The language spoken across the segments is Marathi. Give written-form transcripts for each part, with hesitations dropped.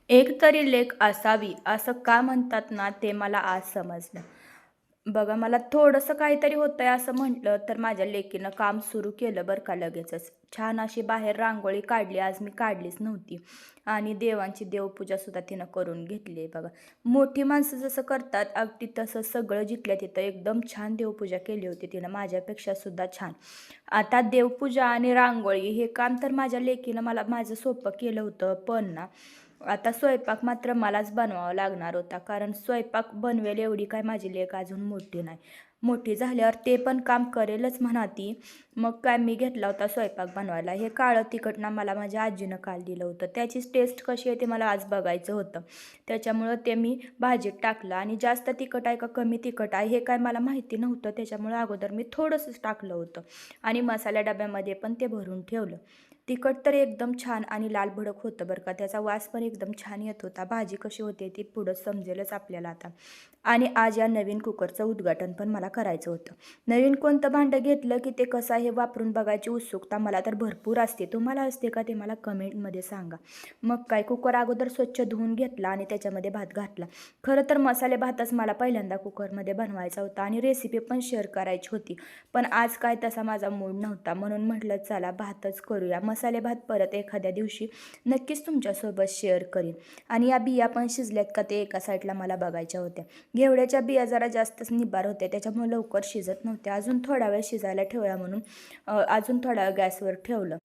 एक तरी लेक असावी असं का म्हणतात ना, ते मला आज समजलं. बघा मला थोडंसं काहीतरी होतंय असं म्हटलं, तर माझ्या लेकीनं काम सुरू केलं बरं का लगेचच. छान अशी बाहेर रांगोळी काढली. आज मी काढलीच नव्हती आणि देवांची देवपूजासुद्धा तिनं करून घेतली आहे बघा. मोठी माणसं जसं करतात अगदी तसं सगळं जिथल्या तिथं एकदम छान देवपूजा केली होती तिनं, माझ्यापेक्षासुद्धा छान. आता देवपूजा आणि रांगोळी हे काम तर माझ्या लेकीनं मला माझं सोपं केलं होतं, पण ना आता स्वयंपाक मात्र मलाच बनवावा लागणार होता. कारण स्वयंपाक बनवेल एवढी काय माझी लेक अजून मोठी नाही. मोठी झाल्यावर ते पण काम करेलच म्हणा ती. मग काय मी घेतला होता स्वयंपाक बनवायला. हे काळं तिखट ना मला माझ्या आजीनं काल दिलं होतं. त्याची टेस्ट कशी आहे ते मला आज बघायचं होतं. त्याच्यामुळं ते मी भाजीत टाकलं आणि जास्त तिखट आहे का कमी तिखट आहे हे काय मला माहिती नव्हतं. त्याच्यामुळं अगोदर मी थोडंसंच टाकलं होतं आणि मसाला डब्यामध्ये पण ते भरून ठेवलं. तिखट तर एकदम छान आणि लाल भडक होतं बरं का. त्याचा वास पण एकदम छान येत होता. भाजी कशी होते ती पुढं समजेलच आपल्याला आता. आणि आज या नवीन कुकरचं उद्घाटन पण मला करायचं होतं. नवीन कोणतं भांडं घेतलं की ते कसं आहे वापरून बघायची उत्सुकता मला तर भरपूर असते. तुम्हाला असते का ते मला कमेंटमध्ये सांगा. मग काय कुकर अगोदर स्वच्छ धुवून घेतला आणि त्याच्यामध्ये भात घातला. खरं तर मसाले भातच मला पहिल्यांदा कुकरमध्ये बनवायचा होता आणि रेसिपी पण शेअर करायची होती. पण आज काय तसा माझा मूड नव्हता म्हणून म्हटलं चला भातच करूया. मसाले भात परत एखाद्या दिवशी नक्कीच तुमच्यासोबत शेअर करीन. आणि या बिया पण शिजल्यात का ते एका साईडला मला बघायच्या होत्या. घेवड्याच्या बिया जरा जास्तच निबार होत्या त्याच्यामुळे लवकर शिजत नव्हत्या. अजून थोडा वेळ शिजायला ठेवूया म्हणून अजून थोडा वेळ गॅसवर ठेवलं.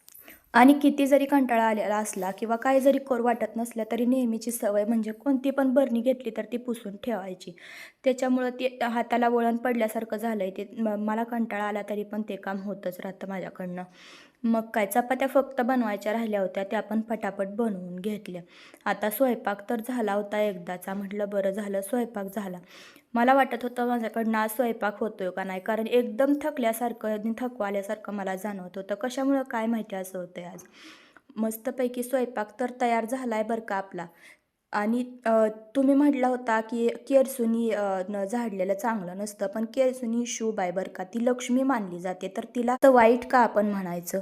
आणि किती जरी कंटाळा आलेला असला किंवा काही जरी करू वाटत नसल्या तरी नेहमीची सवय म्हणजे कोणती पण बरणी घेतली तर ती पुसून ठेवायची. त्याच्यामुळं ते हाताला वळण पडल्यासारखं झालंय ते मला कंटाळा आला तरी पण ते काम होतच राहतं माझ्याकडनं. मग काय चपात्या फक्त बनवायच्या राहिल्या होत्या त्या पण पटापट बनवून घेतल्या. आता स्वयंपाक तर झाला होता एकदाचा. म्हटलं बरं झालं स्वयंपाक झाला. मला वाटत होतं माझ्याकडनं आज स्वयंपाक होतोय का नाही, कारण एकदम थकल्यासारखं आणि थकवा आल्यासारखं मला जाणवत होतं. कशामुळं काय माहिती असं होतंय आज. मस्तपैकी स्वयंपाक तर तयार झालाय बरं का आपला. आणि तुम्ही म्हटला होता की केरसुणी झाडलेलं चांगलं नसतं, पण केरसुणी शुभ आहे बरं का. ती लक्ष्मी मानली जाते, तर तिला तर वाईट का आपण म्हणायचं.